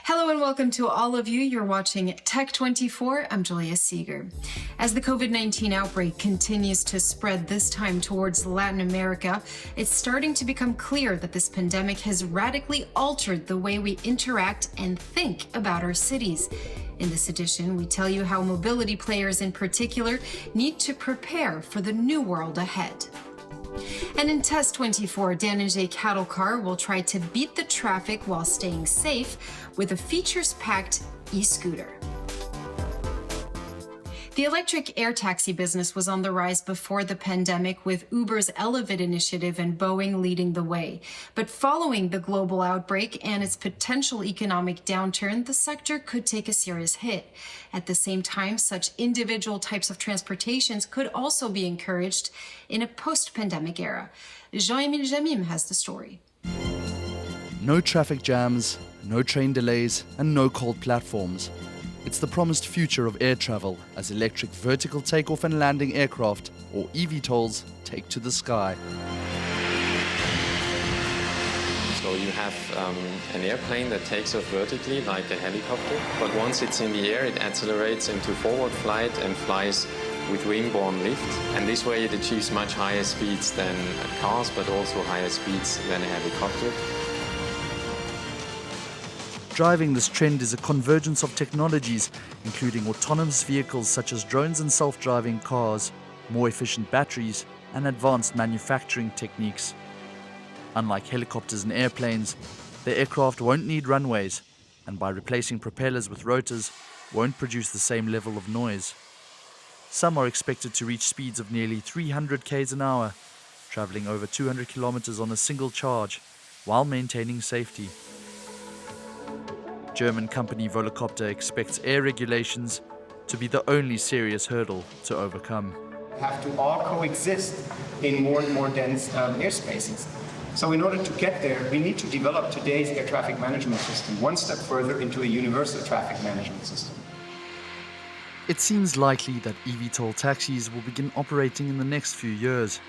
Hello and welcome to all of you. You're watching Tech24. I'm Julia Seeger. As the COVID-19 outbreak continues to spread, this time towards Latin America, it's starting to become clear that this pandemic has radically altered the way we interact and think about our cities. In this edition, we tell you how mobility players in particular need to prepare for the new world ahead. And in Test 24, Dan and Jay cattle car will try to beat the traffic while staying safe with a features-packed e-scooter. The electric air taxi business was on the rise before the pandemic, with Uber's Elevate initiative and Boeing leading the way. But following the global outbreak and its potential economic downturn, the sector could take a serious hit. At the same time, such individual types of transportations could also be encouraged in a post-pandemic era. Jean-Émile Jamim has the story. No traffic jams, no train delays, and no cold platforms. It's the promised future of air travel as electric vertical takeoff and landing aircraft, or eVTOLs, take to the sky. So you have an airplane that takes off vertically like a helicopter, but once it's in the air it accelerates into forward flight and flies with wing-borne lift, and this way it achieves much higher speeds than cars, but also higher speeds than a helicopter. Driving this trend is a convergence of technologies, including autonomous vehicles such as drones and self-driving cars, more efficient batteries, and advanced manufacturing techniques. Unlike helicopters and airplanes, the aircraft won't need runways, and by replacing propellers with rotors, won't produce the same level of noise. Some are expected to reach speeds of nearly 300 km an hour, traveling over 200 kilometers on a single charge, while maintaining safety. German company Volocopter expects air regulations to be the only serious hurdle to overcome. Have to all coexist in more and more dense airspaces. So in order to get there, we need to develop today's air traffic management system one step further into a universal traffic management system. It seems likely that eVTOL taxis will begin operating in the next few years.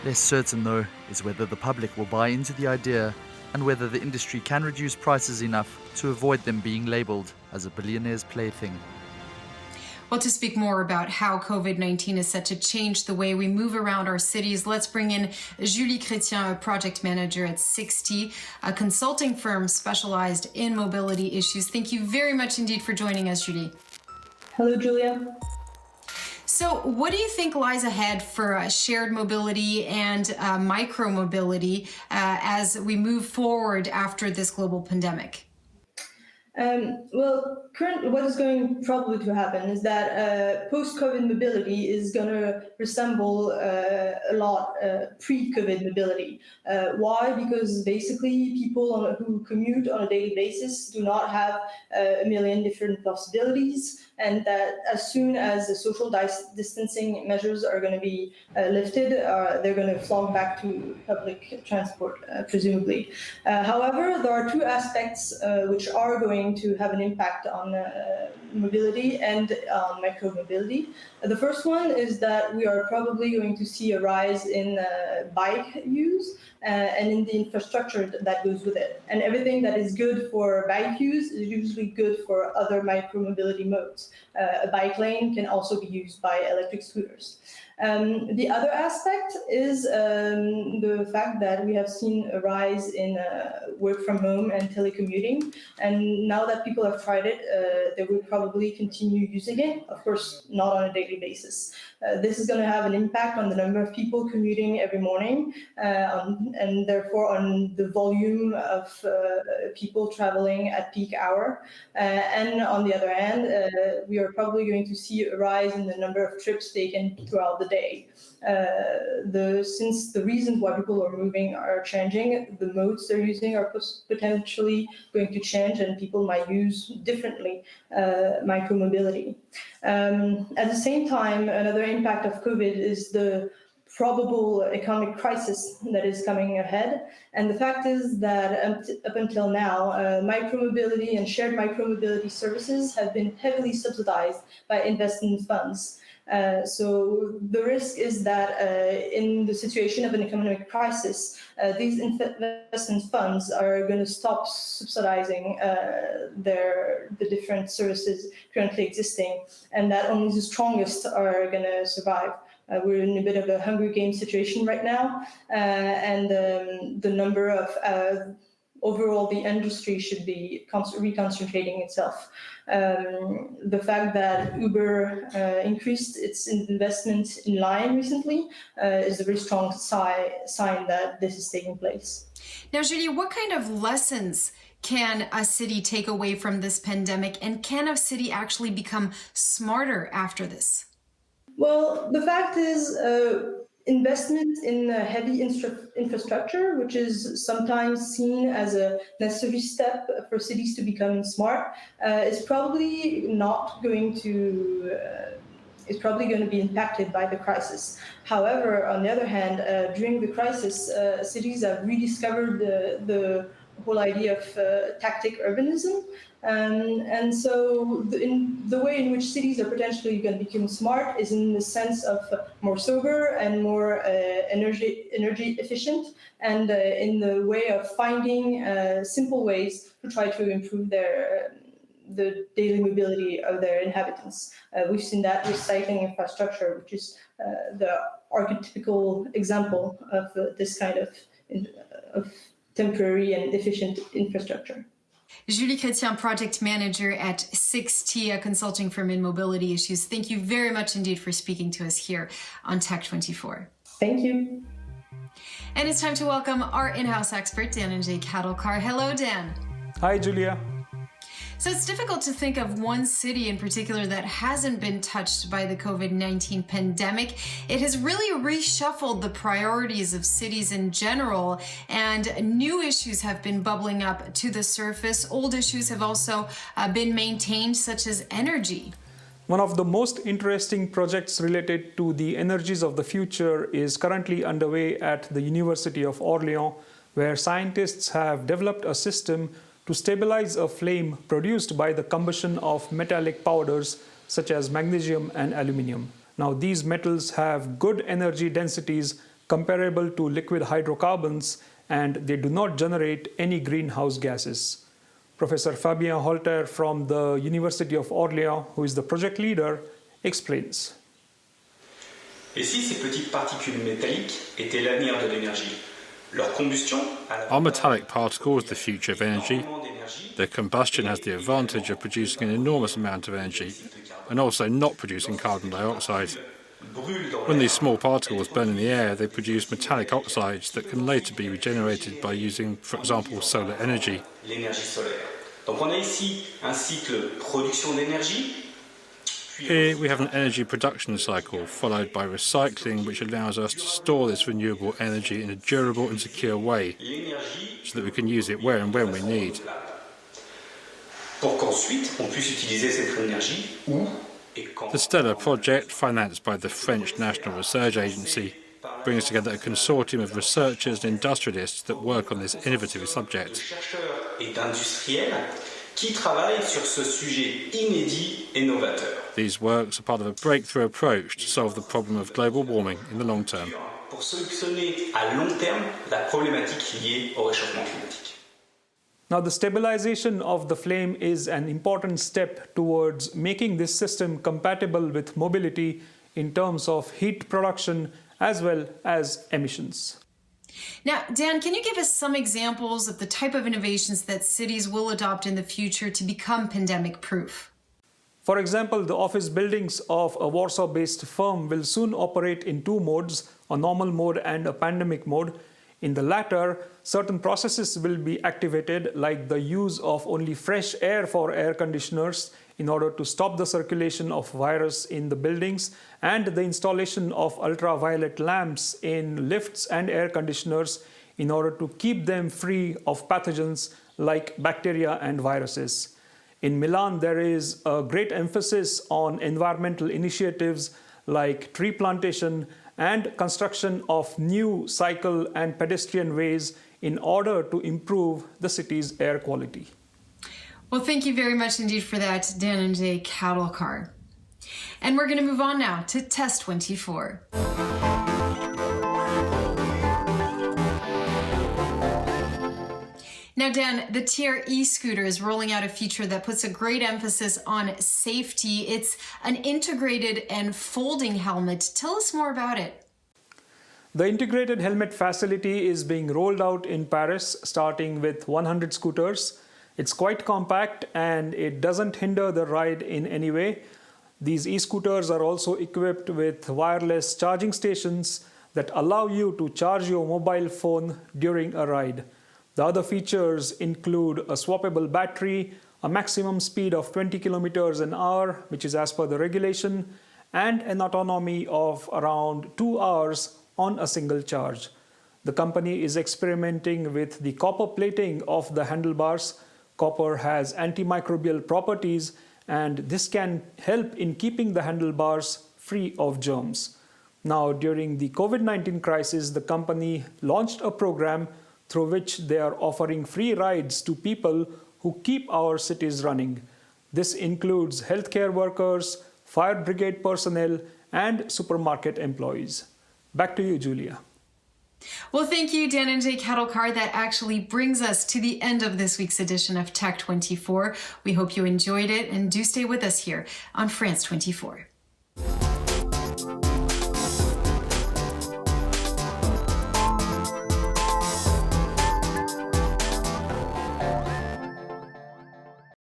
Less certain, though, is whether the public will buy into the idea and whether the industry can reduce prices enough to avoid them being labeled as a billionaire's plaything. Well, to speak more about how COVID-19 is set to change the way we move around our cities, let's bring in Julie Chrétien, a project manager at 60, a consulting firm specialized in mobility issues. Thank you very much indeed for joining us, Julie. Hello, Julia. So what do you think lies ahead for shared mobility and micro-mobility as we move forward after this global pandemic? Currently, what is going probably to happen is that post-COVID mobility is going to resemble a lot pre-COVID mobility. Why? Because basically people who commute on a daily basis do not have a million different possibilities, and that as soon as the social distancing measures are going to be lifted, they're going to flock back to public transport, presumably. However, there are two aspects which are going to have an impact on mobility and micro-mobility. The first one is that we are probably going to see a rise in bike use and in the infrastructure that goes with it. And everything that is good for bike use is usually good for other micro-mobility modes. A bike lane can also be used by electric scooters. The other aspect is the fact that we have seen a rise in work from home and telecommuting. And now that people have tried it, they will probably continue using it, of course, not on a daily basis. This is going to have an impact on the number of people commuting every morning and therefore on the volume of people traveling at peak hour. And on the other hand, we are probably going to see a rise in the number of trips taken throughout the day. Since the reasons why people are moving are changing, the modes they're using are potentially going to change, and people might use differently micromobility. At the same time, another impact of COVID is the probable economic crisis that is coming ahead. And the fact is that up until now, micromobility and shared micromobility services have been heavily subsidized by investment funds. So the risk is that in the situation of an economic crisis, these investment funds are going to stop subsidizing the different services currently existing, and that only the strongest are going to survive. We're in a bit of a Hunger Games situation right now, and the number of overall the industry should be reconcentrating itself. The fact that Uber increased its investment in line recently is a very strong sign that this is taking place. Now, Julie, what kind of lessons can a city take away from this pandemic, and can a city actually become smarter after this? Well, the fact is, investment in heavy infrastructure, which is sometimes seen as a necessary step for cities to become smart, is probably not going to. Is probably going to be impacted by the crisis. However, on the other hand, during the crisis, cities have rediscovered the whole idea of tactic urbanism. And so the way in which cities are potentially going to become smart is in the sense of more sober and more energy efficient, and in the way of finding simple ways to try to improve the daily mobility of their inhabitants. We've seen that with cycling infrastructure, which is the archetypical example of this kind of temporary and efficient infrastructure. Julie Chrétien, project manager at 6T, a consulting firm in mobility issues. Thank you very much indeed for speaking to us here on Tech 24. Thank you. And it's time to welcome our in-house expert, Dan and Jay Kattlecar. Hello, Dan. Hi, Julia. So it's difficult to think of one city in particular that hasn't been touched by the COVID-19 pandemic. It has really reshuffled the priorities of cities in general, and new issues have been bubbling up to the surface. Old issues have also been maintained, such as energy. One of the most interesting projects related to the energies of the future is currently underway at the University of Orléans, where scientists have developed a system to stabilize a flame produced by the combustion of metallic powders such as magnesium and aluminium. Now, these metals have good energy densities comparable to liquid hydrocarbons, and they do not generate any greenhouse gases. Professor Fabien Holter from the University of Orléans, who is the project leader, explains. Et si ces petites particules métalliques étaient l'avenir de l'énergie? Are metallic particles the future of energy? Their combustion has the advantage of producing an enormous amount of energy and also not producing carbon dioxide. When these small particles burn in the air, they produce metallic oxides that can later be regenerated by using, for example, solar energy. Donc on a ici un cycle production d'énergie. Here we have an energy production cycle followed by recycling, which allows us to store this renewable energy in a durable and secure way so that we can use it where and when we need. Pour qu'ensuite on puisse utiliser cette énergie où et quand. The Stellar project, financed by the French National Research Agency, brings together a consortium of researchers and industrialists that work on this innovative subject. Chercheurs et d'industriels qui travaillent sur ce sujet inédit et novateur. These works are part of a breakthrough approach to solve the problem of global warming in the long term. Pour solutionner à long terme la problématique liée au réchauffement climatique. Now, the stabilization of the flame is an important step towards making this system compatible with mobility in terms of heat production as well as emissions. Now, Dan, can you give us some examples of the type of innovations that cities will adopt in the future to become pandemic-proof? For example, the office buildings of a Warsaw-based firm will soon operate in two modes, a normal mode and a pandemic mode. In the latter, certain processes will be activated, like the use of only fresh air for air conditioners in order to stop the circulation of virus in the buildings, and the installation of ultraviolet lamps in lifts and air conditioners in order to keep them free of pathogens like bacteria and viruses. In Milan, there is a great emphasis on environmental initiatives like tree plantation and construction of new cycle and pedestrian ways in order to improve the city's air quality. Well, thank you very much indeed for that, Dan and Jay Kattlecar. And we're going to move on now to Test 24. Now, Dan, the TR e-scooter is rolling out a feature that puts a great emphasis on safety. It's an integrated and folding helmet. Tell us more about it. The integrated helmet facility is being rolled out in Paris, starting with 100 scooters. It's quite compact and it doesn't hinder the ride in any way. These e-scooters are also equipped with wireless charging stations that allow you to charge your mobile phone during a ride. The other features include a swappable battery, a maximum speed of 20 kilometers an hour, which is as per the regulation, and an autonomy of around 2 hours on a single charge. The company is experimenting with the copper plating of the handlebars. Copper has antimicrobial properties, and this can help in keeping the handlebars free of germs. Now, during the COVID-19 crisis, the company launched a program through which they are offering free rides to people who keep our cities running. This includes healthcare workers, fire brigade personnel, and supermarket employees. Back to you, Julia. Well, thank you, Dan and Jay Kettlecard. That actually brings us to the end of this week's edition of Tech 24. We hope you enjoyed it, and do stay with us here on France 24.